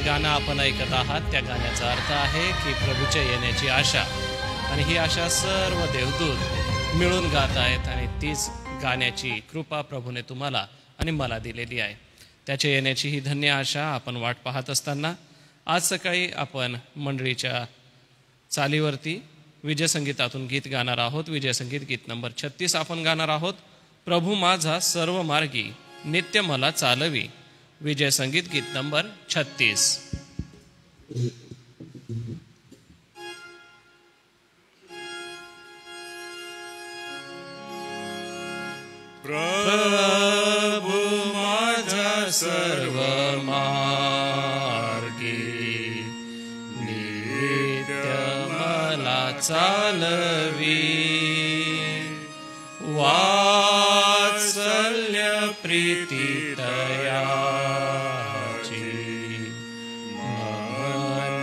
गाणं आपण ऐकत आहात त्या गाण्याचा अर्थ आहे की प्रभूच्या येण्याची आशा, आणि ही आशा सर्व देवदूत मिळून गात आहेत आणि तीच गाण्याची कृपा प्रभूने तुम्हाला आणि मला दिलेली आहे. त्याच्या येण्याची ही धन्य आशा आपण वाट पाहत असताना आज सकाळी आपण मंडळीच्या चालीवरती विजयसंगीतातून गीत गाणार आहोत. विजयसंगीत गीत नंबर 36 आपण गाणार आहोत. प्रभू माझा सर्व मार्गी नित्य मला चालवी. विजयसंगीत गीत नंबर 36. प्रभू माझा सर्व मार्गी नित्य मला चालवी. वात्सल्य प्रीती दयाची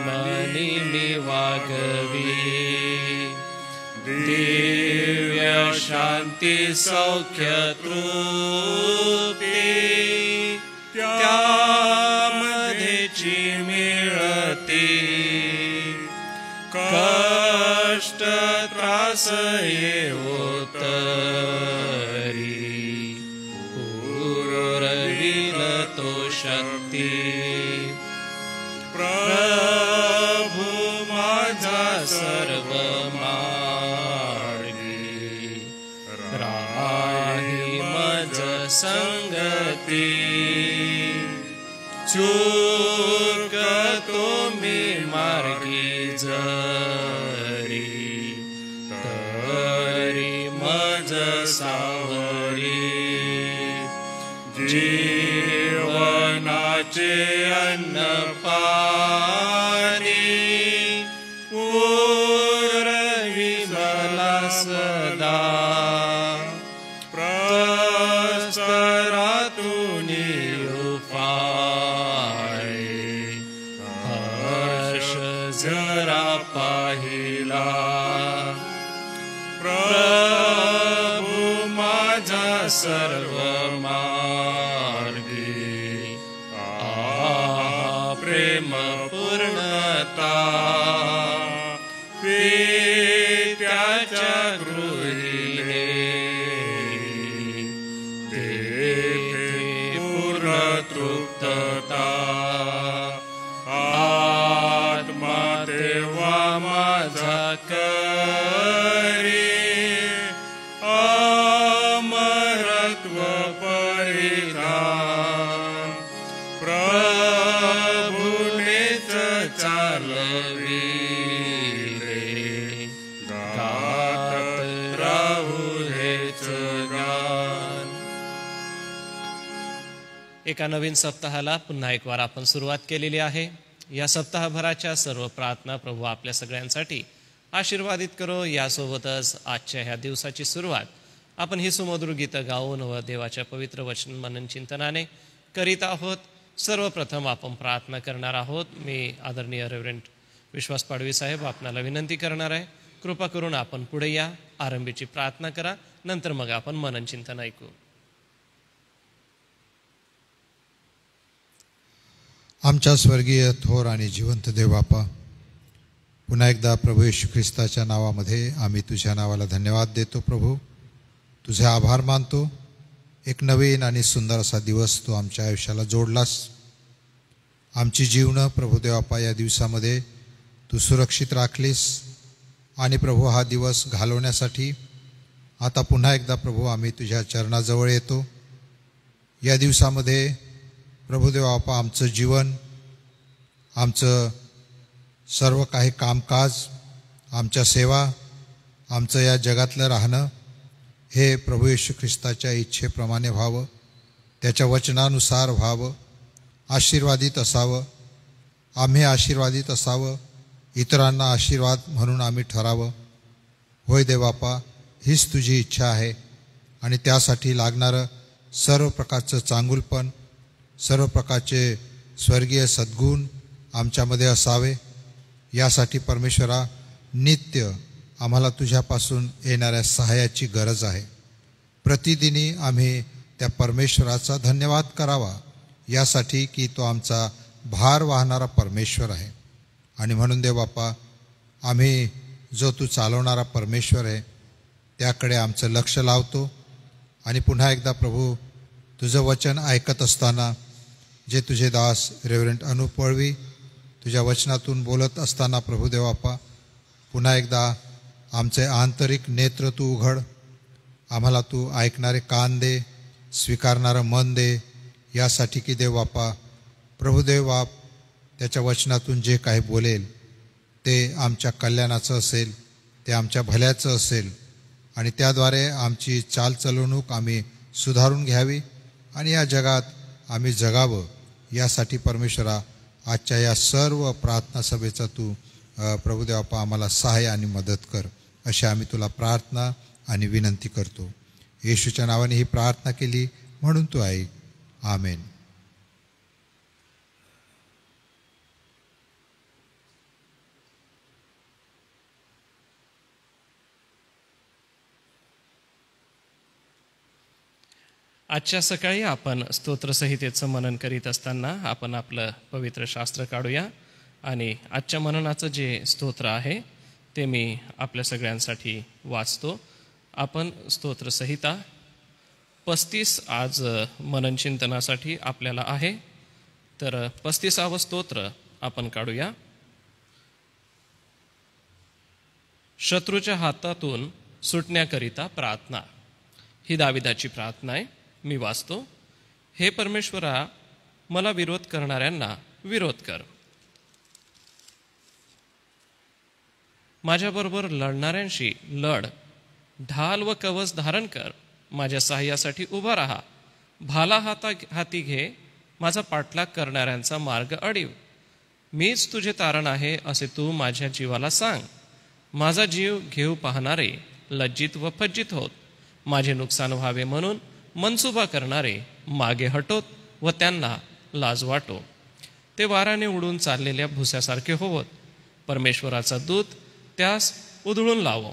मनी मी वागवी. दिव्य शांती सौख्य तृप्ती त्यामध्येची मिळती. कष्ट त्रास येवो तरी पुरविल तो शक्ती. प्रभू माझा सर्व मार्गी राही मज संगती. चूकतो मी मार्गी जरी तरी मज सावरी. जीवनाचे अन्न पाणी पुरवी मला सदा. प्रस्तरातून उपाय हर्ष जरा पाहिला. प्रभू माझा सर्व मार्गी प्रेम पूर्णता. पित्याच्या गृहिले तेथे पूर्ण तृप्तता. आत्मा तेव्हा माझा करी अमरत्व परिधान. प्रभुनेच चालवी रे गात राहू हेच गान. एका नवीन सप्ताहाला पुन्हा एक वार आपण सुरुवात केलेली आहे. या सप्ताहभराच्या सर्व प्रार्थना प्रभू आपल्या सगळ्यांसाठी आशीर्वादित करो. यासोबतच आजच्या ह्या दिवसाची सुरुवात आपण ही सुमधुर गीतं गाऊन व देवाच्या पवित्र वचन मनन चिंतनाने करीत आहोत. सर्वप्रथम आपण प्रार्थना करणार आहोत. मी आदरणीय रेव्हरंड विश्वास पाडवी साहेब आपणाला विनंती करणार आहे, कृपा करून आपण पुढे या, आरंभीची प्रार्थना करा, नंतर मग आपण मनन चिंतन ऐकू. आमच्या स्वर्गीय थोर आणि जिवंत देव बापा, पुन्हा एकदा प्रभू येशू ख्रिस्ताच्या नावामध्ये आम्ही तुझ्या नावाला धन्यवाद देतो. प्रभू तुझे आभार मानतो. एक नवीन आणि सुंदर असा दिवस तू आमच्या आयुष्याला जोडलास. आमची जीवनं प्रभू देवापा या दिवसामध्ये तू सुरक्षित राखलीस आणि प्रभू हा दिवस घालवण्यासाठी आता पुन्हा एकदा प्रभू आम्ही तुझ्या चरणाजवळ येतो. या दिवसामध्ये प्रभू देवापा आमचं जीवन, आमचं सर्व काही कामकाज, आमच्या सेवा, आमचं या जगातलं राहणं हे प्रभू येशू ख्रिस्ताच्या इच्छेप्रमाणे व्हावं, त्याच्या वचनानुसार व्हावं, आशीर्वादित असावं. आम्ही आशीर्वादित असावं, इतरांना आशीर्वाद म्हणून आम्ही ठरावं. होय देवापा, हीच तुझी इच्छा आहे आणि त्यासाठी लागणारं सर्व प्रकारचं चांगुलपण, सर्व प्रकारचे स्वर्गीय सद्गुण आमच्यामध्ये असावे. यासाठी परमेश्वरा नित्य आम्हाला तुझ्यापासून येणाऱ्या सहाय्याची गरज आहे. प्रतिदिनी आम्ही त्या परमेश्वराचा धन्यवाद करावा यासाठी की तो आमचा भार वाहणारा परमेश्वर आहे. आणि म्हणून देव बापा, आम्ही जो तू चालवणारा परमेश्वर आहे त्याकडे आमचं लक्ष लावतो. आणि पुन्हा एकदा प्रभू, तुझं वचन ऐकत असताना जे तुझे दास रेव्हरंट अनुप पळवी तुझ्या वचनातून बोलत असताना प्रभू देव बापा, पुन्हा एकदा आमचे आंतरिक नेत्र तू उघड, आम्हाला तू ऐकणारे कान दे, स्वीकारणारं मन दे, यासाठी की देव बापा प्रभुदेव बाप त्याच्या वचनातून जे काही बोलेल ते आमच्या कल्याणाचं असेल, ते आमच्या भल्याचं असेल आणि त्याद्वारे आमची चालचलवणूक आम्ही सुधारून घ्यावी आणि या जगात आम्ही जगावं, यासाठी परमेश्वरा आजच्या या सर्व प्रार्थना सभेचा तू प्रभुदेव बापा आम्हाला सहाय्य आणि मदत कर, अशी आम्ही तुला प्रार्थना आणि विनंती करतो. येशूच्या नावाने ही प्रार्थना केली म्हणून तू ऐक. आमेन. आजच्या सकाळी आपण स्तोत्रसंहितेचं मनन करीत असताना आपण आपलं पवित्र शास्त्र काढूया आणि आजच्या मननाचं जे स्तोत्र आहे ते मी आपल्या सगळ्यांसाठी वाचतो. आपण स्तोत्रसंहिता 35 आज मननचिंतनासाठी आपल्याला आहे. तर 35वं स्तोत्र आपण काढूया. शत्रूच्या हातातून सुटण्याकरिता प्रार्थना. ही दाविदाची प्रार्थना आहे. मी वाचतो. हे परमेश्वरा, मला विरोध करणाऱ्यांना विरोध कर, माझ्याबरोबर लढणाऱ्यांशी लढ, ढाल व कवच धारण कर, माझ्या सहाय्यासाठी उभा राहा, भाला हाती घे, माझा पाठलाग करणाऱ्यांचा मार्ग अडीव. मीच तुझे तारण आहे असे तू माझ्या जीवाला सांग. माझा जीव घेऊ पाहणारे लज्जित व फज्जित होत, माझे नुकसान व्हावे म्हणून मनसुबा करणारे मागे हटोत व त्यांना लाज वाटो. ते वाराने उडून चाललेल्या भुस्यासारखे होवत, परमेश्वराचा दूत त्यास उधळून लावो.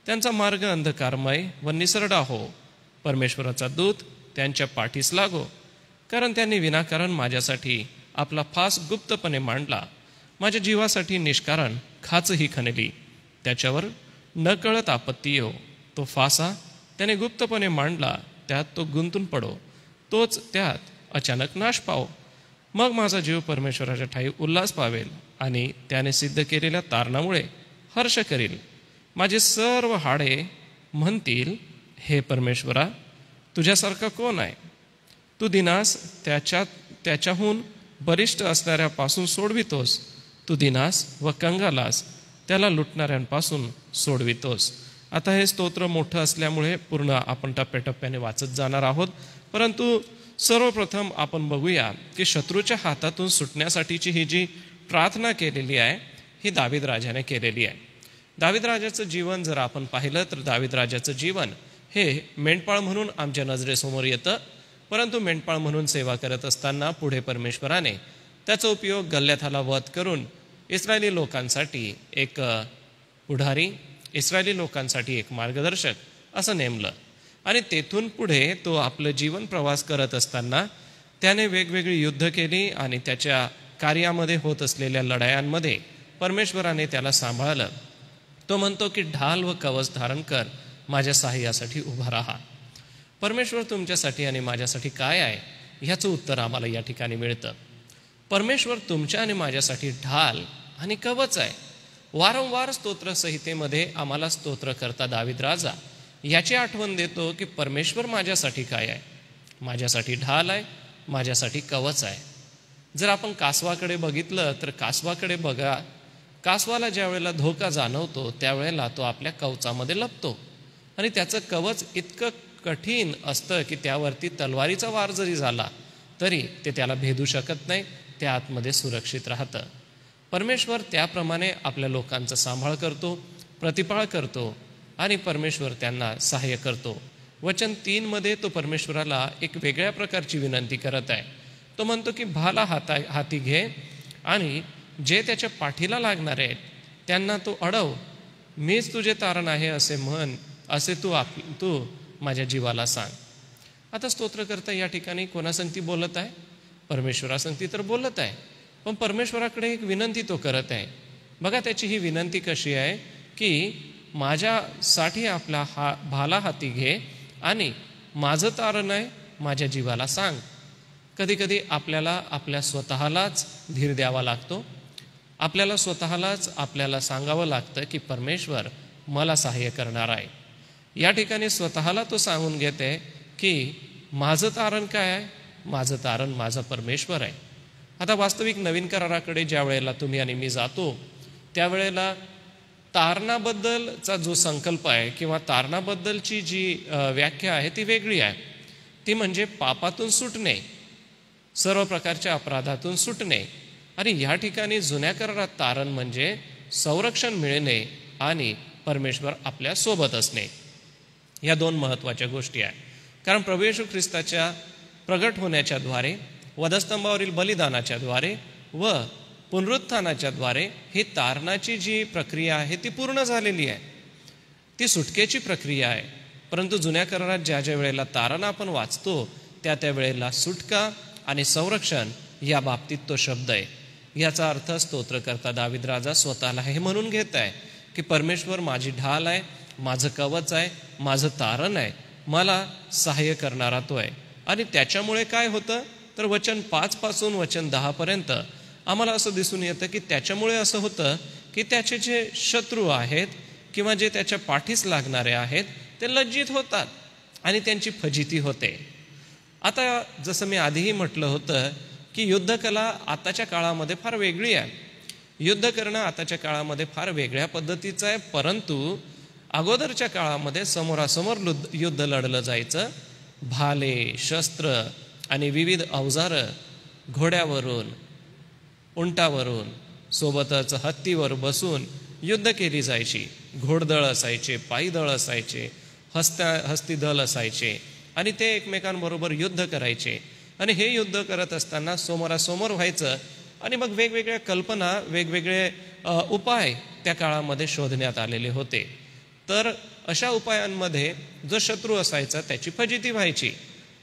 त्यांचा मार्ग अंधकारमय व निसरडा हो, परमेश्वराचा दूत त्यांच्या पाठीस लागो. कारण त्यांनी विनाकारण माझ्यासाठी आपला फास गुप्तपणे मांडला, माझ्या जीवासाठी निष्कारण खाचही खणली. त्याच्यावर न कळत आपत्ती येऊ, तो फासा त्याने गुप्तपणे मांडला, त्यात तो गुंतून पडो, तोच त्यात अचानक नाश पावो. मग माझा जीव परमेश्वराच्या ठाई उल्हास पावेल आणि त्याने सिद्ध केलेल्या तारणामुळे हर्ष करील. माझे सर्व हाडे म्हणतील, हे परमेश्वरा, तुझ्यासारखा कोण आहे? तू दिनास त्याच्याहून बलिष्ठ असणाऱ्यापासून सोडवितोस, तू दिनास व कंगालास त्याला लुटणाऱ्यांपासून सोडवितोस. आता हे स्तोत्र मोठं असल्यामुळे पूर्ण आपण टप्प्याटप्प्याने वाचत जाणार आहोत, परंतु सर्वप्रथम आपण बघूया की शत्रूच्या हातातून सुटण्यासाठीची ही जी प्रार्थना केलेली आहे ही दावीद राजाने केलेली आहे. दावीद राजाचं जीवन जर आपण पाहिलं तर दावीद राजाचं जीवन हे मेंढपाळ म्हणून आमच्या नजरेसमोर येतं, परंतु मेंढपाळ म्हणून सेवा करत असताना पुढे परमेश्वराने त्याचा उपयोग गल्ल्याथाला वध करून इस्रायली लोकांसाठी एक पुढारी, इस्रायली लोकांसाठी एक मार्गदर्शक असं नेमलं. आणि तेथून पुढे तो आपलं जीवन प्रवास करत असताना त्याने वेगवेगळी युद्ध केली आणि त्याच्या कार्यामध्ये होत असलेल्या लढायांमध्ये परमेश्वराने त्याला सांभाळलं. तो म्हणतो की ढाल व कवच धारण कर, माझ्या सहाय्यासाठी उभा राहा. परमेश्वर तुमच्यासाठी आणि माझ्यासाठी काय आहे ह्याचं उत्तर आम्हाला या ठिकाणी मिळतं. परमेश्वर तुमच्या आणि माझ्यासाठी ढाल आणि कवच आहे. वारंवार स्तोत्रसंहितेमध्ये आम्हाला स्तोत्र करता दावीद राजा याची आठवण देतो की परमेश्वर माझ्यासाठी काय आहे. माझ्यासाठी ढाल आहे, माझ्यासाठी कवच आहे. जर आपण कासवाकडे बघितलं तर कासवाकडे बघा, कासवाला ज्या वेळेला धोका जाणवतो त्यावेळेला तो आपल्या कवचामध्ये लपतो आणि त्याचं कवच इतकं कठीण असतं की त्यावरती तलवारीचा वार जरी झाला तरी ते त्याला भेदू शकत नाही, त्या आतमध्ये सुरक्षित राहतं. परमेश्वर त्याप्रमाणे आपल्या लोकांचा सांभाळ करतो, प्रतिपाळ करतो आणि परमेश्वर त्यांना सहाय्य करतो. वचन 3 मध्ये तो परमेश्वराला एक वेगळ्या प्रकारची विनंती करत आहे. तो म्हणतो की भाला हाती घे आणि जे त्याच्या पाठीला लागणार आहेत त्यांना तू अडव, मीच तुझे तारण आहे असे म्हण, असे तू माझ्या जीवाला सांग. आता स्तोत्रकर्ता या ठिकाणी कोणासंगती बोलत आहे? परमेश्वरासंगती तर बोलत आहे. पण परमेश्वराकडे एक विनंती तो करत आहे. बघा त्याची ही विनंती कशी आहे की माझ्यासाठी आपला भाला हाती घे आणि माझं तारण आहे माझ्या जीवाला सांग. कधी कधी आपल्याला आपल्या स्वतःलाच धीर द्यावा लागतो. आपल्याला स्वतःलाच आपल्याला सांगावं लागतं की परमेश्वर मला सहाय्य करणार आहे. या ठिकाणी स्वतःला तो सांगून घेते की माझं तारण काय आहे? माझं तारण माझा परमेश्वर आहे. आता वास्तविक नवीन कराराकडे ज्या वेळेला तुम्ही आणि मी जातो त्यावेळेला तारणाबद्दलचा जो संकल्प आहे किंवा तारणाबद्दलची जी व्याख्या आहे ती वेगळी आहे. ती म्हणजे पापातून सुटणे, सर्व प्रकारच्या अपराधातून सुटणे. आणि ह्या ठिकाणी जुन्या करारात तारण म्हणजे संरक्षण मिळणे आणि परमेश्वर आपल्या सोबत असणे. या दोन महत्त्वाच्या गोष्टी आहेत. कारण प्रभू येशू ख्रिस्ताच्या प्रगट होण्याच्या द्वारे, वधस्तंभावरील बलिदानाच्या द्वारे व पुनरुत्थानाच्या द्वारे ही तारणाची जी प्रक्रिया आहे ती पूर्ण झालेली आहे. ती सुटकेची प्रक्रिया आहे. परंतु जुन्या करारात ज्या ज्या वेळेला तारण आपण वाचतो त्या त्या वेळेला सुटका आणि संरक्षण या बाबतीत तो शब्द आहे. याचा अर्थ स्तोत्रकर्ता दावीद राजा स्वतःला हे म्हणून घेत आहे की परमेश्वर माझी ढाल आहे, माझं कवच आहे, माझं तारण आहे, मला सहाय्य करणारा तो आहे. आणि त्याच्यामुळे काय होतं तर वचन 5 पासून वचन 10 पर्यंत आम्हाला असं दिसून येतं की त्याच्यामुळे असं होतं की त्याचे जे शत्रू आहेत किंवा जे त्याच्या पाठीस लागणारे आहेत ते लज्जित होतात आणि त्यांची फजिती होते. आता जसं मी आधीही म्हटलं होतं की युद्धकला आताच्या काळामध्ये फार वेगळी आहे. युद्ध करणं आताच्या काळामध्ये फार वेगळ्या पद्धतीचं आहे. परंतु अगोदरच्या काळामध्ये समोरासमोर युद्ध लढलं जायचं. भाले, शस्त्र आणि विविध अवजारं घोड्यावरून, उंटावरून, सोबतच हत्तीवर बसून युद्ध केली जायची. घोडदळ असायचे, पायीदळ असायचे, हस्ती दल असायचे आणि ते एकमेकांबरोबर युद्ध करायचे. आणि हे युद्ध करत असताना समोरासमोर व्हायचं आणि मग वेगवेगळ्या कल्पना, वेगवेगळे उपाय त्या काळामध्ये शोधण्यात आलेले होते. तर अशा उपायांमध्ये जो शत्रू असायचा त्याची फजिती व्हायची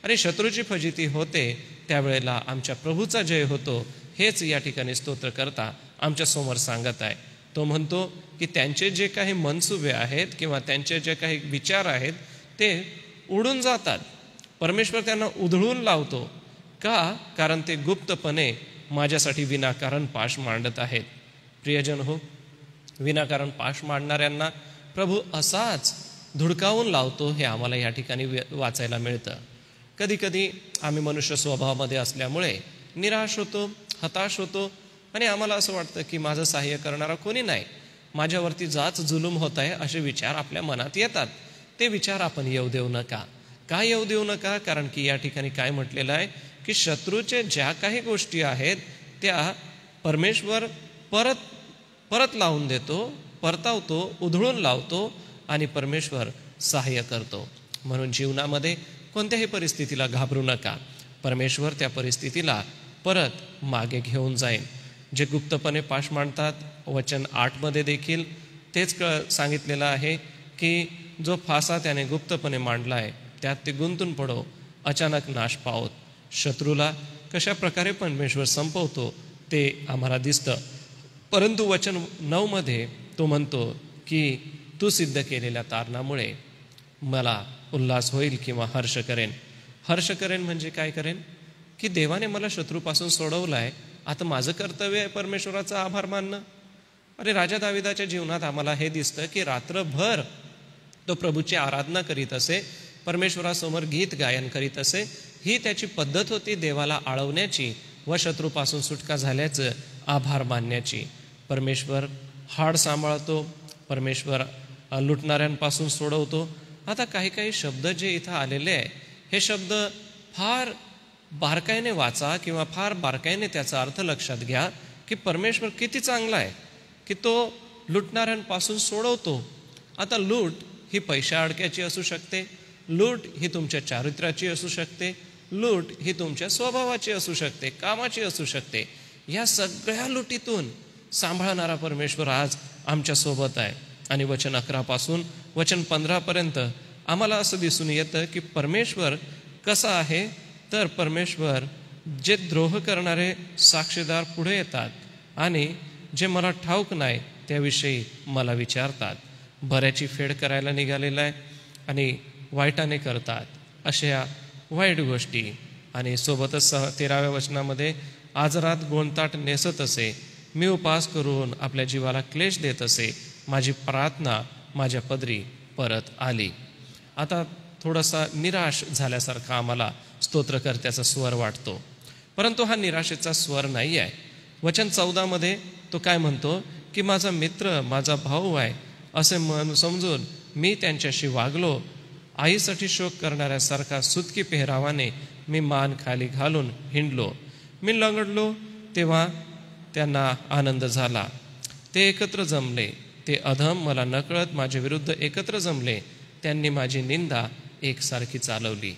आणि शत्रूची फजिती होते त्यावेळेला आमच्या प्रभूचा जय होतो. हेच या ठिकाणी स्तोत्रकर्ता आमच्या समोर सांगत आहे. तो म्हणतो की त्यांचे जे काही मनसुबे आहेत किंवा त्यांचे जे काही विचार आहेत ते उडून जातात. परमेश्वर त्यांना उधळून लावतो. का? कारण ते गुप्तपणे माझ्यासाठी विनाकारण पाश मांडत आहेत. प्रियजन हो, विनाकारण पाश मांडणाऱ्यांना प्रभू असाच धुडकावून लावतो हे आम्हाला या ठिकाणी वाचायला मिळतं. कधी कधी आम्ही मनुष्य स्वभावामध्ये असल्यामुळे निराश होतो, हताश होतो आणि आम्हाला असं वाटतं की माझं सहाय्य करणारा कोणी नाही, माझ्यावरती जाच जुलूम होत आहे असे विचार आपल्या मनात येतात. ते विचार आपण येऊ देऊ नका. का येऊ देऊ नका? कारण की या ठिकाणी काय म्हटलेलं आहे की शत्रूचे ज्या काही गोष्टी आहेत त्या परमेश्वर परत लावून देतो, परतावतो, उधळून लावतो आणि परमेश्वर सहाय्य करतो. म्हणून जीवनामध्ये कोणत्याही परिस्थितीला घाबरू नका. परमेश्वर त्या परिस्थितीला परत मागे घेऊन जाईल. जे गुप्तपणे पाश मांडतात, वचन 8 देखील तेच सांगितलेलं आहे की जो फासा त्याने गुप्तपणे मांडला आहे त्यात ते गुंतून पडो, अचानक नाश पावत. शत्रूला कशा प्रकारे परमेश्वर संपवतो ते आम्हाला दिसतं. परंतु वचन 9 तो म्हणतो की तू सिद्ध केलेल्या तारणामुळे मला उल्हास होईल किंवा हर्ष करेन. हर्ष करेन म्हणजे काय करेन की देवाने मला शत्रूपासून सोडवलं आहे. आता माझं कर्तव्य आहे परमेश्वराचा आभार मानणं. अरे राजा दाविदाच्या जीवनात आम्हाला हे दिसतं की रात्रभर तो प्रभूची आराधना करीत असे, परमेश्वरासमोर गीत गायन करीत असे. ही त्याची पद्धत होती देवाला आळवण्याची व शत्रूपासून सुटका झाल्याचं आभार मानण्याची. परमेश्वर हाड सांभाळतो, परमेश्वर लुटणाऱ्यांपासून सोडवतो. आता काही काही शब्द जे इथं आलेले आहे हे शब्द फार बारकाईने वाचा किंवा फार बारकाईने त्याचा अर्थ लक्षात घ्या की परमेश्वर किती चांगला आहे की तो लुटणाऱ्यांपासून सोडवतो. आता लूट ही पैशा अडक्याची असू शकते, लूट ही तुमच्या चारित्र्याची असू शकते, लूट ही तुमच्या स्वभावाची असू शकते, कामाची असू शकते. या सगळ्या लुटीतून सांभाळणारा परमेश्वर आज आमच्या सोबत आहे. आणि वचन 11 पासून वचन 15 पर्यंत आम्हाला असं दिसून येतं की परमेश्वर कसा आहे तर परमेश्वर जे द्रोह करणारे साक्षीदार पुढे येतात आणि जे मला ठाऊक नाही त्याविषयी मला विचारतात. बऱ्याची फेड करायला निघालेला आहे आणि वाईटाने करतात अशा वाईट गोष्टी. आणि सोबतच 13व्या वचनामध्ये, आज रात गोणताट नेसत असे, मी उपवास करून आपल्या जीवाला क्लेश देत असे, माझी प्रार्थना माझ्या पदरी परत आली. आता थोडासा निराश झाल्यासारखा आम्हाला स्तोत्रकर्त्याचा स्वर वाटतो, परंतु हा निराशेचा स्वर नाही आहे. वचन 14मध्ये तो काय म्हणतो की माझा मित्र, माझा भाऊ आहे असे समजून मी त्यांच्याशी वागलो. आईसाठी शोक करणाऱ्यासारखा सुतकी पेहरावाने मी मान खाली घालून हिंडलो. मी लंगडलो तेव्हा त्यांना आनंद झाला. ते एकत्र जमले, ते अधम मला नकळत माझ्या विरुद्ध एकत्र जमले. त्यांनी माझी निंदा एकसारखी चालवली.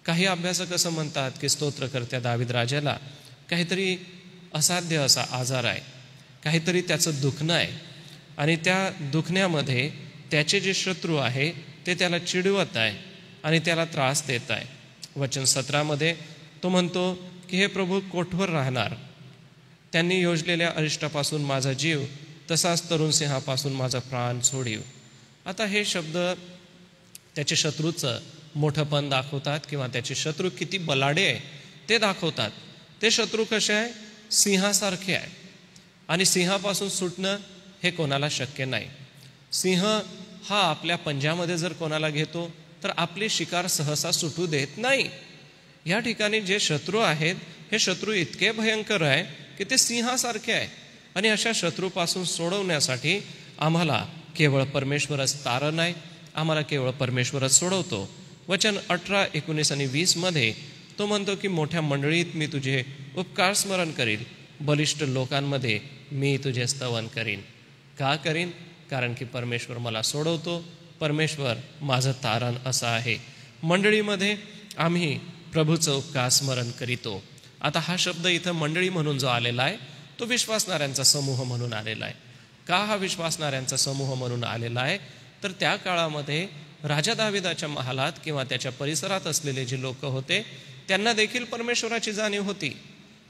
काही अभ्यासक असं म्हणतात की स्तोत्रकर्त्या दावीद राजाला काहीतरी असाध्य असा आजार आहे, काहीतरी त्याचं दुखणं आहे आणि त्या दुखण्यामध्ये त्याचे जे शत्रू आहे ते त्याला चिडवत आहे आणि त्याला त्रास देत आहे. वचन 17मध्ये तो म्हणतो की हे प्रभू कोठवर राहणार, त्यांनी योजलेल्या अरिष्टापासून माझा जीव, तसाच तरुण सिंहापासून माझा प्राण सोडीव. आता हे शब्द त्याचे शत्रूचं मोठंपण दाखवतात किंवा त्याचे शत्रू किती बलाढ्य आहे ते दाखवतात. ते शत्रू कसे आहे? सिंहासारखे आहे आणि सिंहापासून सुटणं हे कोणाला शक्य नाही. सिंह हा आपल्या पंजामध्ये जर कोणाला घेतो तर आपली शिकार सहसा सुटू देत नाही. या ठिकाणी जे शत्रू आहेत हे शत्रू इतके भयंकर आहे की ते सिंहासारखे आहे आणि अशा शत्रूपासून सोडवण्यासाठी आम्हाला केवळ परमेश्वरच तारण आहे, आम्हाला केवळ परमेश्वरच सोडवतो. वचन 18, 19 आणि 20मध्ये तो म्हणतो की मोठ्या मंडळीत मी तुझे उपकार स्मरण करील, बलिष्ठ लोकांमध्ये मी तुझे स्तवन करीन. का करीन? कारण की परमेश्वर मला सोडवतो, परमेश्वर माझं तारण असं आहे. मंडळीमध्ये आम्ही प्रभूचं उपकार स्मरण करीतो. आता हा शब्द इथं मंडळी म्हणून जो आलेला आहे तो विश्वासणाऱ्यांचा समूह म्हणून आलेला आहे. का हा विश्वासणाऱ्यांचा समूह म्हणून आलेला आहे? तर त्या काळामध्ये राजा दाविदाच्या महालात किंवा त्याच्या परिसरात असलेले जे लोक होते त्यांना देखील परमेश्वराची जाणीव होती,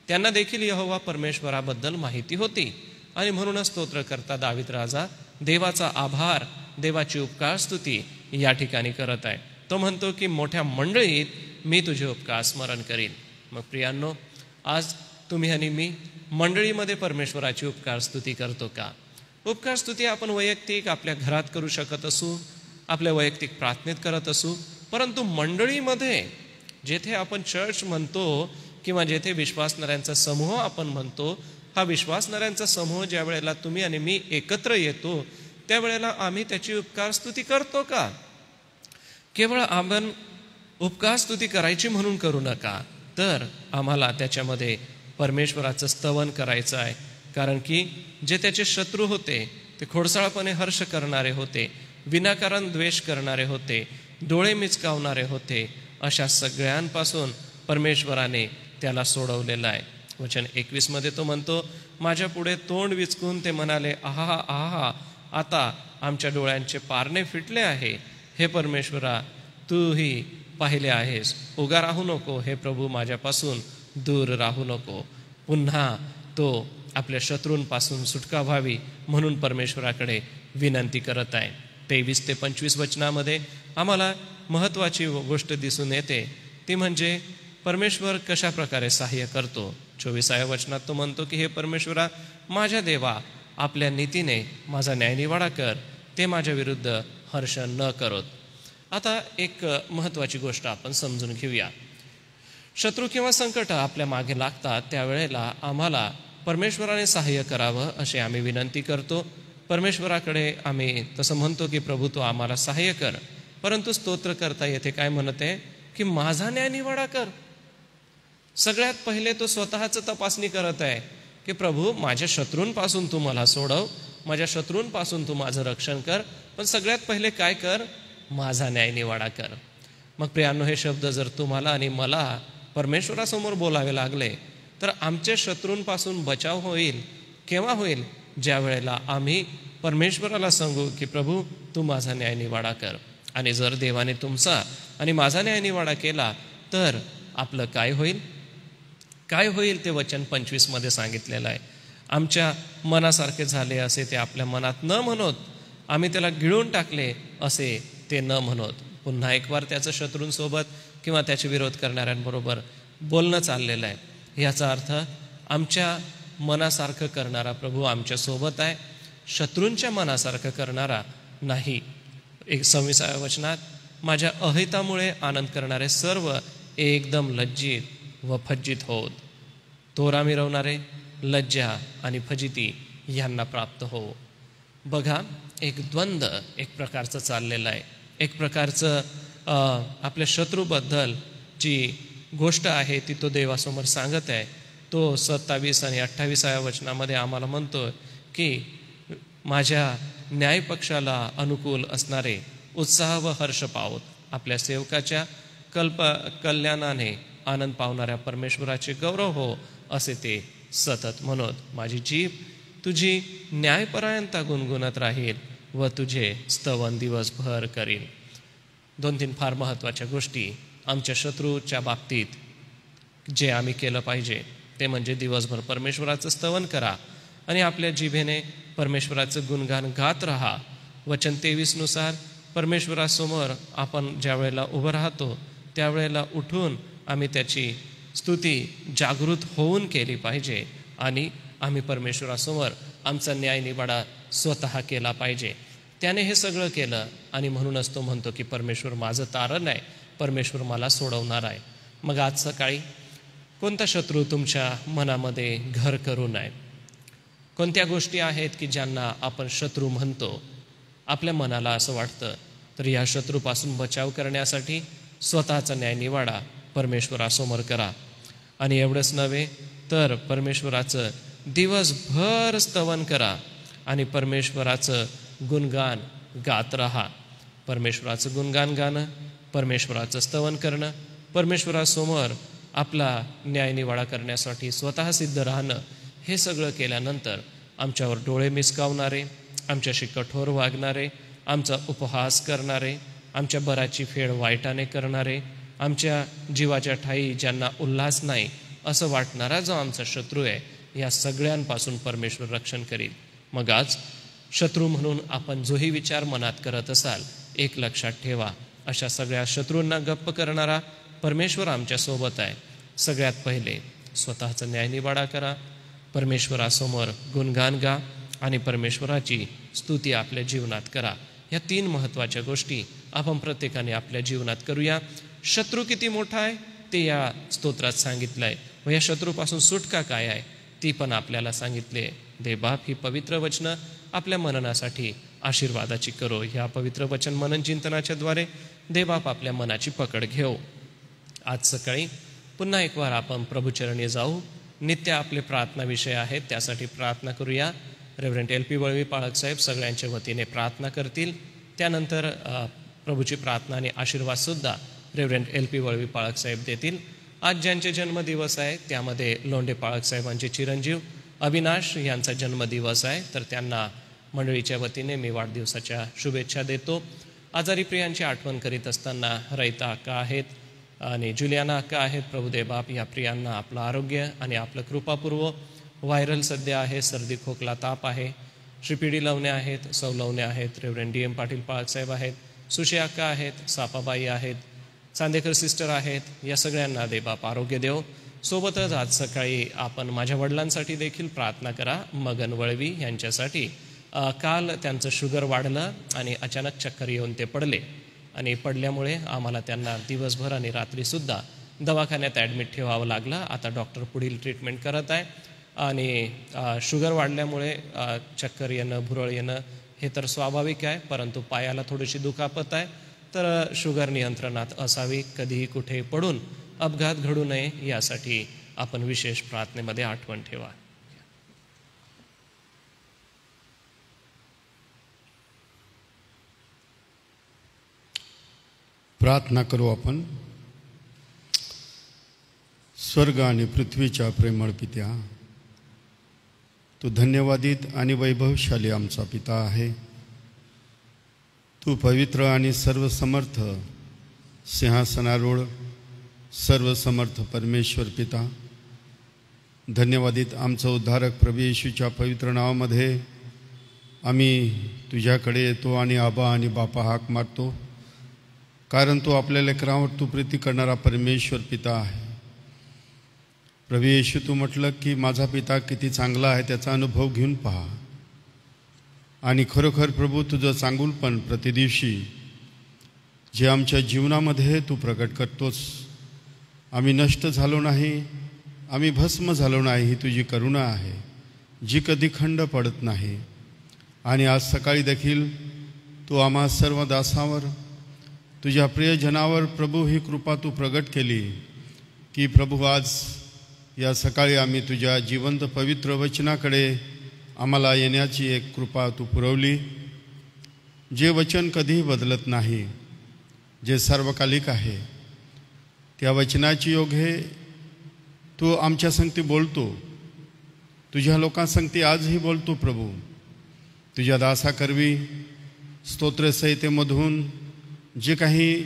त्यांना देखील यहोवा परमेश्वराबद्दल माहिती होती आणि म्हणूनच स्तोत्रकर्ता दावीद राजा देवाचा आभार, देवाची उपकार स्तुती या ठिकाणी करत आहे. तो म्हणतो की मोठ्या मंडळीत मी तुझे उपकार स्मरण करीन. मग प्रियांनो, आज तुम्ही आणि मी मंडळीमध्ये परमेश्वराची उपकार स्तुती करतो का? उपकार स्तुती आपण वैयक्तिक आपल्या घरात करू शकत असू, आपल्या वैयक्तिक प्रार्थनेत करत असू, परंतु मंडळीमध्ये जेथे आपण चर्च म्हणतो किंवा जेथे विश्वासणाऱ्यांचा समूह आपण म्हणतो, हा विश्वासणाऱ्यांचा समूह ज्या वेळेला तुम्ही आणि मी एकत्र येतो त्यावेळेला आम्ही त्याची उपकार स्तुती करतो का? केवळ आपण उपकार स्तुती करायची म्हणून करू नका, तर आम्हाला त्याच्यामध्ये परमेश्वराचं स्तवन करायचं आहे. कारण की जे त्याचे शत्रू होते ते खोडसाळपणे हर्ष करणारे होते, विनाकारण द्वेष करणारे होते, डोळे मिचकावणारे होते, अशा सगळ्यांपासून परमेश्वराने त्याला सोडवलेलं आहे. वचन 21मध्ये तो म्हणतो, माझ्या पुढे तोंड विचकून ते म्हणाले, आहा आहा, आता आमच्या डोळ्यांचे पारणे फिटले आहे. हे परमेश्वरा, तूही पाहिले आहेस, उगा राहू नको. हे प्रभू, माझ्यापासून दूर राहू नको. पुन्हा तो आपल्या शत्रूंपासून सुटका व्हावी म्हणून परमेश्वराकडे विनंती करत आहे. 23 ते 25 वचनामध्ये आम्हाला महत्त्वाची गोष्ट दिसून येते, ती म्हणजे परमेश्वर कशा प्रकारे सहाय्य करतो. 24व्या वचनात तो म्हणतो की हे परमेश्वरा, माझ्या देवा, आपल्या नीतीने माझा न्यायनिवाडा कर, ते माझ्या विरुद्ध हर्ष न करोत. आता एक महत्त्वाची गोष्ट आपण समजून घेऊया. शत्रू किंवा संकट आपल्या मागे लागतात त्यावेळेला आम्हाला परमेश्वराने सहाय्य करावं असे आम्ही विनंती करतो. परमेश्वराकडे आम्ही तसं म्हणतो की प्रभू, तो आम्हाला सहाय्य कर. परंतु स्तोत्रकर्ता येथे काय म्हणत आहे की माझा न्यायनिवाडा कर. सगळ्यात पहिले तो स्वतःच तपासणी करत आहे की प्रभू, माझ्या शत्रूंपासून तू मला सोडव, माझ्या शत्रूंपासून तू माझं रक्षण कर, पण सगळ्यात पहिले काय कर? माझा न्यायनिवाडा कर. मग प्रियांनो, हे शब्द जर तुम्हाला आणि मला परमेश्वरासमोर बोलावे लागले तर आमच्या शत्रूंपासून बचाव होईल केव्हा होईल? ज्या वेळेला आम्ही परमेश्वराला सांगू की प्रभू, तू माझा न्यायनिवाडा कर. आणि जर देवाने तुमचा आणि माझा न्यायनिवाडा केला तर आपलं काय होईल? काय होईल ते वचन 25 सांगितलेलं आहे. आमच्या मनासारखे झाले असे ते आपल्या मनात न म्हणत, आम्ही त्याला गिळून टाकले असे ते न म्हणत. पुन्हा एक वार त्याचं शत्रूंसोबत किंवा त्याचे विरोध करणाऱ्यांबरोबर बोलणं चाललेलं आहे. याचा अर्थ आमच्या मनासारखं करणारा प्रभू आमच्यासोबत आहे, शत्रूंच्या मनासारखं करणारा नाही. 26व्या वचनात, माझ्या अहितामुळे आनंद करणारे सर्व एकदम लज्जित व फज्जित होत. तोरा मिरवणारे लज्जा आणि फजिती यांना प्राप्त हो. बघा, एक द्वंद्व एक प्रकारचं चाललेलं आहे. एक प्रकारचं आपल्या शत्रूबद्दल जी गोष्ट आहे ती तो देवासमोर सांगत आहे. तो 27 आणि 28व्या वचनामध्ये आम्हाला म्हणतो की माझ्या न्यायपक्षाला अनुकूल असणारे उत्साह व हर्ष पावत, आपल्या सेवकाच्या कल्याणाने आनंद पावणाऱ्या परमेश्वराचे गौरव हो असे ते सतत म्हणत. माझी जीभ तुझी न्यायपरायणता गुणगुणत राहील व तुझे स्तवन दिवसभर करील. 2-3 फार महत्त्वाच्या गोष्टी आमच्या शत्रूच्या बाबतीत जे आम्ही केलं पाहिजे ते म्हणजे दिवसभर परमेश्वराचं स्तवन करा आणि आपल्या जिभेने परमेश्वराचं गुणगान गात राहा. वचन 23 परमेश्वरासमोर आपण ज्या वेळेला उभं राहतो त्यावेळेला उठून आम्ही त्याची स्तुती जागृत होऊन केली पाहिजे आणि आम्ही परमेश्वरासमोर आमचा न्यायनिवाडा स्वतः केला पाहिजे. त्याने हे सगळं केलं आणि म्हणूनच तो म्हणतो की परमेश्वर माझं तारण आहे, परमेश्वर मला सोडवणार आहे. मग आज सकाळी कोणता शत्रू तुमच्या मनामध्ये घर करू नये? कोणत्या गोष्टी आहेत की ज्यांना आपण शत्रू म्हणतो? आपल्या मनाला असं वाटतं तर या शत्रूपासून बचाव करण्यासाठी स्वतःचा न्यायनिवाडा परमेश्वरासमोर करा. आणि एवढंच नव्हे तर परमेश्वराचं दिवसभर स्तवन करा आणि परमेश्वराचं गुणगान गात राहा. परमेश्वराचं गुणगान गाणं, परमेश्वराचं स्तवन करणं, परमेश्वरासमोर आपला न्यायनिवाडा करण्यासाठी स्वतः सिद्ध राहणं, हे सगळं केल्यानंतर आमच्यावर डोळे मिसकावणारे, आमच्याशी कठोर वागणारे, आमचा उपहास करणारे, आमच्या बराची फेड वाईटाने करणारे, आमच्या जीवाच्या ठाई ज्यांना उल्हास नाही असं वाटणारा जो आमचा शत्रू आहे, या सगळ्यांपासून परमेश्वर रक्षण करील. मग आज शत्रू म्हणून आपण जोही विचार मनात करत असाल, एक लक्षात ठेवा, अशा सगळ्या शत्रूंना गप्प करणारा परमेश्वर आमच्यासोबत आहे. सगळ्यात पहिले स्वतःचा न्यायनिवाडा करा, परमेश्वरासमोर गुणगान गा आणि परमेश्वराची स्तुती आपल्या जीवनात करा. या 3 महत्त्वाच्या गोष्टी आपण प्रत्येकाने आपल्या जीवनात करूया. शत्रू किती मोठा आहे ते या स्तोत्रात सांगितलं आहे व या शत्रूपासून सुटका काय आहे ती पण आपल्याला सांगितले. देवबाप ही पवित्र वचनं आपल्या मननासाठी आशीर्वादाची करो. ह्या पवित्र वचन मनन चिंतनाच्याद्वारे देवबाप आपल्या मनाची पकड घेऊ. आज सकाळी पुन्हा एक वार आपण प्रभुचरणी जाऊ. नित्य आपले प्रार्थना विषय आहेत, त्यासाठी प्रार्थना करूया. रेव्हरंड LP वळवी पाळक साहेब सगळ्यांच्या वतीने प्रार्थना करतील. त्यानंतर प्रभूची प्रार्थना आणि आशीर्वादसुद्धा रेव्हरंड LP वळवी पाळक साहेब देतील. आज ज्यांचे जन्मदिवस आहे त्यामध्ये लोंढे पाळक साहेबांचे चिरंजीव अविनाश यांचा जन्मदिवस आहे, तर त्यांना मंडळीच्या वतीने मी वाढदिवसाच्या शुभेच्छा देतो. आजारी प्रियांची आठवण करीत असताना रैता अक्का आहेत आणि जुलियाना अक्का आहेत. प्रभुदेव बाप या प्रियांना आपलं आरोग्य आणि आपलं कृपापूर्व. व्हायरल सध्या आहे, सर्दी खोकला ताप आहे. श्रीपीडी लवणे आहेत, सौलवणे आहेत, रेव्हरंड DM पाटील पाळक साहेब आहेत, सुशे अक्का आहेत, सापाबाई आहेत, चांदेकर सिस्टर आहेत. या सगळ्यांना देवबाप आरोग्य देव. सोबतच आज सकाळी आपण माझ्या वडिलांसाठी देखील प्रार्थना करा. मगन वळवी यांच्यासाठी काल त्यांचं शुगर वाढलं आणि अचानक चक्कर येऊन ते पडले आणि पडल्यामुळे आम्हाला त्यांना दिवसभर आणि रात्रीसुद्धा दवाखान्यात ॲडमिट ठेवावं लागलं. आता डॉक्टर पुढील ट्रीटमेंट करत आहे आणि शुगर वाढल्यामुळे चक्कर येणं, भुरळ येणं हे तर स्वाभाविक आहे, परंतु पायाला थोडीशी दुखापत आहे. तर शुगर नियंत्रणात असावी, कधीही कुठे पडून अपघात घडू नये यासाठी आपण विशेष प्रार्थनेमध्ये आठवण ठेवा. प्रार्थना करू आपण. स्वर्ग आणि पृथ्वीच्या प्रेमळ पित्या, तू धन्यवादित आणि वैभवशाली आमचा पिता आहे. तू पवित्र आणि सर्वसमर्थ सिंहासनारूढ सर्वसमर्थ परमेश्वर पिता, धन्यवादित आमचा उद्धारक प्रभू येशूच्या पवित्र नावामध्ये आम्ही तुझ्याकडे येतो आणि आबा आणि बापा हाक मारतो, कारण तू आपल्या लेकरांवर तू प्रीती करणारा परमेश्वर पिता आहे. प्रभू येशू, तू म्हटलं की माझा पिता किती चांगला आहे त्याचा अनुभव घेऊन पहा. आणि खरोखर प्रभू, तुझं चांगुलपण प्रतिदिवशी जे आमच्या जीवनामध्ये तू प्रकट करतोस. आम्ही नष्ट झालो नाही, आम्ही भस्म झालो नाही, ही तुझी करुणा आहे जी कधी खंड पडत नाही. आणि आज सकाळी देखील तू आम्हा सर्व दासावर, तुझ्या प्रियजनावर प्रभू ही कृपा तू प्रगट केली की प्रभू आज या सकाळी आम्ही तुझ्या जिवंत पवित्र वचनाकडे आम्हाला येण्याची एक कृपा तू पुरवली. जे वचन कधीही बदलत नाही, जे सार्वकालिक आहे, त्या वचनाची योगे तू आमच्या संगती बोलतो, तुझ्या लोकांसंगती आजही बोलतो. प्रभू, तुझ्या दासाकरवी स्तोत्रसंहितेमधून जे काही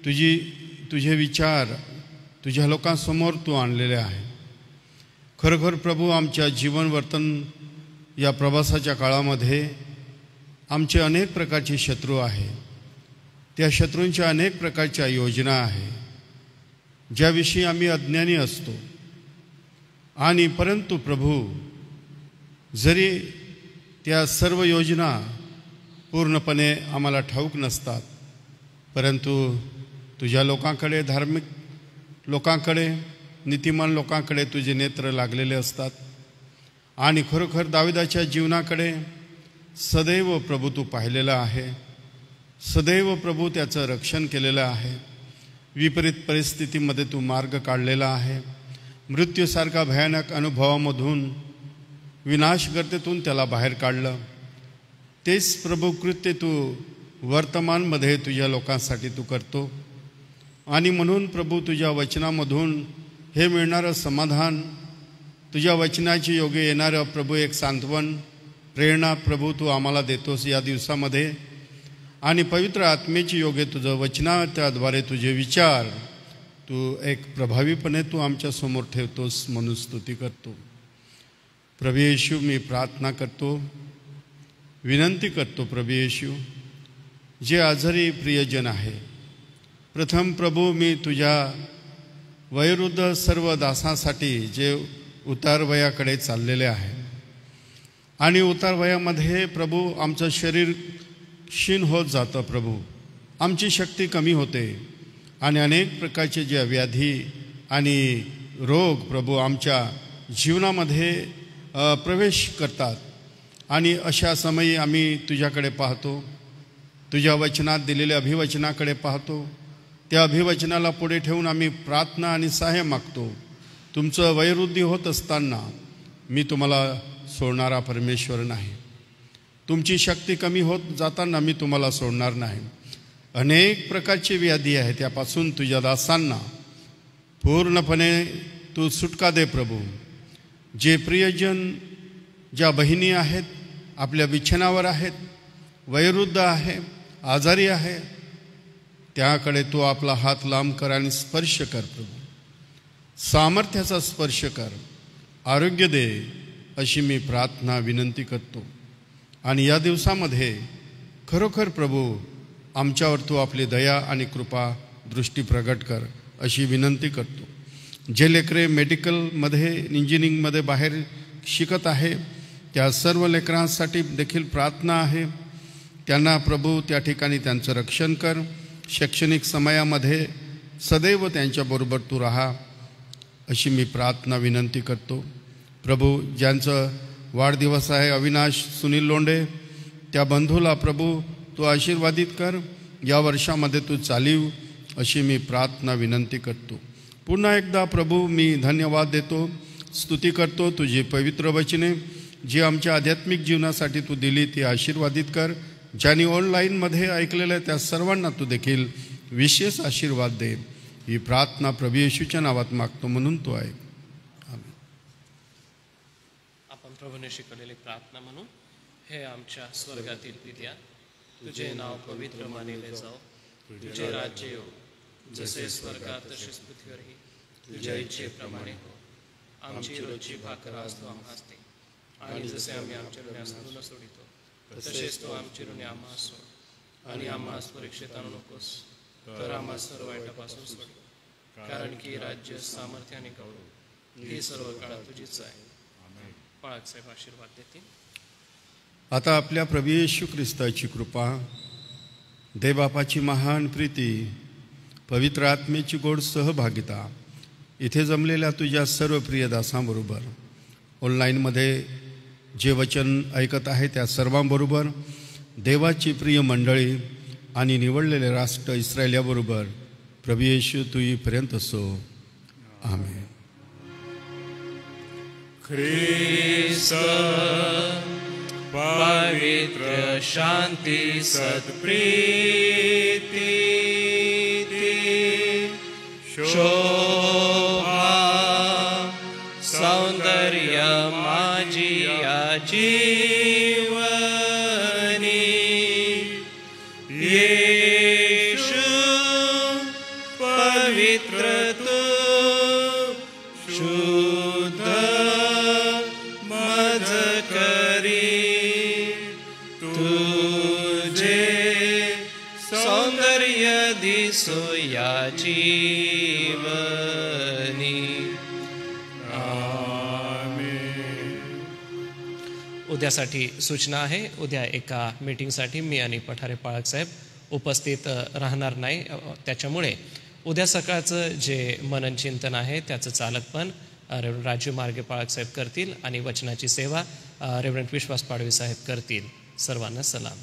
तुझे विचार तुझ्या लोकांसमोर तू आणलेले आहे, खरोखर प्रभू आमच्या जीवन वर्तन या प्रवासाच्या काळामध्ये आमचे अनेक प्रकारचे शत्रू आहे. त्या शत्रूंच्या अनेक प्रकारच्या योजना आहे ज्याविषयी आम्ही अज्ञानी असतो. आणि परंतु प्रभू, जरी त्या सर्व योजना पूर्णपणे आम्हाला ठाऊक नसतात, परंतु तुझ्या लोकांकडे, धार्मिक लोकांकडे, नीतिमान लोकांकडे तुझे नेत्र लागलेले असतात. आणि खरोखर दाविदाच्या जीवनाकडे सदैव प्रभू तू पाहिलेला आहे, सदैव प्रभू त्याचं रक्षण केलेलं आहे. विपरीत परिस्थितीमध्ये तू मार्ग काढलेला आहे. मृत्यूसारखा भयानक अनुभवामधून, विनाशगर्तेतून त्याला बाहेर काढलं. तेच प्रभू कृत्य तू वर्तमानमध्ये तुझ्या लोकांसाठी तू करतो. आणि म्हणून प्रभू, तुझ्या वचनामधून हे मिळणारं समाधान, तुझ्या वचनाची योगे येणारं प्रभू एक सांत्वन, प्रेरणा प्रभू तू आम्हाला देतोस या दिवसामध्ये. आणि पवित्र आत्मेची योगे तुझं वचनाच्याद्वारे तुझे विचार तू एक प्रभावीपणे तू आमच्यासमोर ठेवतोस, म्हणून स्तुती करतो. प्रभू येशू, मी प्रार्थना करतो, विनंती करतो प्रभू येशू, जे आजारी प्रियजन आहे, प्रथम प्रभू मी तुझ्या वयोवृद्ध सर्व दासांसाठी जे उतार वयाकडे चाललेले आहे, आणि उतार वयामध्ये प्रभू आमचं शरीर क्षीण होत जातं. प्रभू, आमची शक्ती कमी होते आणि अनेक प्रकारचे जे व्याधी आणि रोग प्रभू आमच्या जीवनामध्ये प्रवेश करतात. आणि अशा समयी आम्ही तुझ्याकडे पाहतो, तुझ्या वचनात दिलेल्या अभिवचनाकडे पाहतो. त्या अभिवचनाला पुढे ठेवून आम्ही प्रार्थना आणि सहाय्य मागतो. तुमचं वयोवृद्धी होत असताना मी तुम्हाला सोडणारा परमेश्वर नाही. तुमची शक्ती कमी होत जाताना मी तुम्हाला सोडणार नाही. अनेक प्रकारची व्याधी आहे, त्यापासून तुझ्या दासांना पूर्णपणे तू सुटका दे प्रभू. जे प्रियजन, ज्या बहिणी आहेत, आपल्या बिछाणावर आहेत, वयोवृद्ध आहे, आजारी आहे, त्याकडे तू आपला हात लांब कर आणि स्पर्श कर प्रभू. सामर्थ्याचा स्पर्श कर, आरोग्य दे, अशी मी प्रार्थना विनंती करतो. आणि या दिवसामध्ये खरोखर प्रभू आमच्यावर तू आपली दया आणि कृपा दृष्टी प्रगट कर, अशी विनंती करतो. जे लेकरे मेडिकलमध्ये, इंजिनिअरिंगमध्ये बाहेर शिकत आहे, त्या सर्व लेकरांसाठी देखील प्रार्थना आहे. त्यांना प्रभू त्या ठिकाणी त्यांचं रक्षण कर. शैक्षणिक समयामध्ये सदैव त्यांच्याबरोबर तू राहा, अशी मी प्रार्थना विनंती करतो. प्रभू, ज्यांचं वाढदिवस आहे, अविनाश सुनील लोंढे, त्या बंधूला प्रभू तू आशीर्वादित कर. या वर्षामध्ये तू चालीव, अशी मी प्रार्थना विनंती करतो. पुन्हा एकदा प्रभू मी धन्यवाद देतो, स्तुती करतो. तुझी पवित्र वचने जी आमच्या आध्यात्मिक जीवनासाठी तू दिली ती आशीर्वादित कर. ज्यांनी ऑनलाईनमध्ये ऐकलेलं आहे त्या सर्वांना तू देखील विशेष आशीर्वाद दे. ही प्रार्थना प्रभू येशूच्या नावात मागतो, म्हणून तो आहे. आपण प्रभूने शिकवलेली प्रार्थना म्हणून, हे आमच्या स्वर्गातील पित्या, तुझे नाव पवित्र मानले जाओ, तुझे राज्य येऊ, जसे स्वर्गात तसेच पृथ्वीवरही तुझ्या इच्छेप्रमाणे हो. आमची रोजची भाकर आज तू आम्हास दे, आणि जसे आम्ही आमच्या ऋणास ऋण सोडितो तसेच तू आमची ऋणे आम्हास सोड, आणि आम्हास परीक्षेत आणू नकोस, तर आम्हास सर्व वाईटापासून सोड. कारण की राज्य, सामर्थ्य आणि गौरव ही सर्व काळ तुझीच आहे. बाळासाहेब आशीर्वाद देतील. आता आपल्या प्रभू येशू ख्रिस्ताची कृपा, देवबापाची महान प्रीती, पवित्र आत्मेची गोड सहभागिता इथे जमलेल्या तुझ्या सर्व प्रिय दासांबरोबर, ऑनलाईनमध्ये जे वचन ऐकत आहे त्या सर्वांबरोबर, देवाची प्रिय मंडळी आणि निवडलेले राष्ट्र इस्रायल याबरोबर प्रभू येशू तू येईपर्यंत असो. आमेन. ख्रिस्त पवित्र शांती सत्प्रीती शोभा सौंदर्य माझी या जीवनी, येशू पवित्र तू शुद्ध मज करी, तुझे सौंदर्य दिसो या जीवनी. उद्यासाठी सूचना आहे. उद्या एका मीटिंगसाठी मी आणि पठारे पाळकसाहेब उपस्थित राहणार नाही. त्याच्यामुळे उद्या सकाळचं जे मनन चिंतन आहे त्याचं चालकपण रेव्हरंड राजू मार्गे पाळकसाहेब करतील, आणि वचनाची सेवा रेव्हरंड विश्वास पाडवी साहेब करतील. सर्वांना सलाम.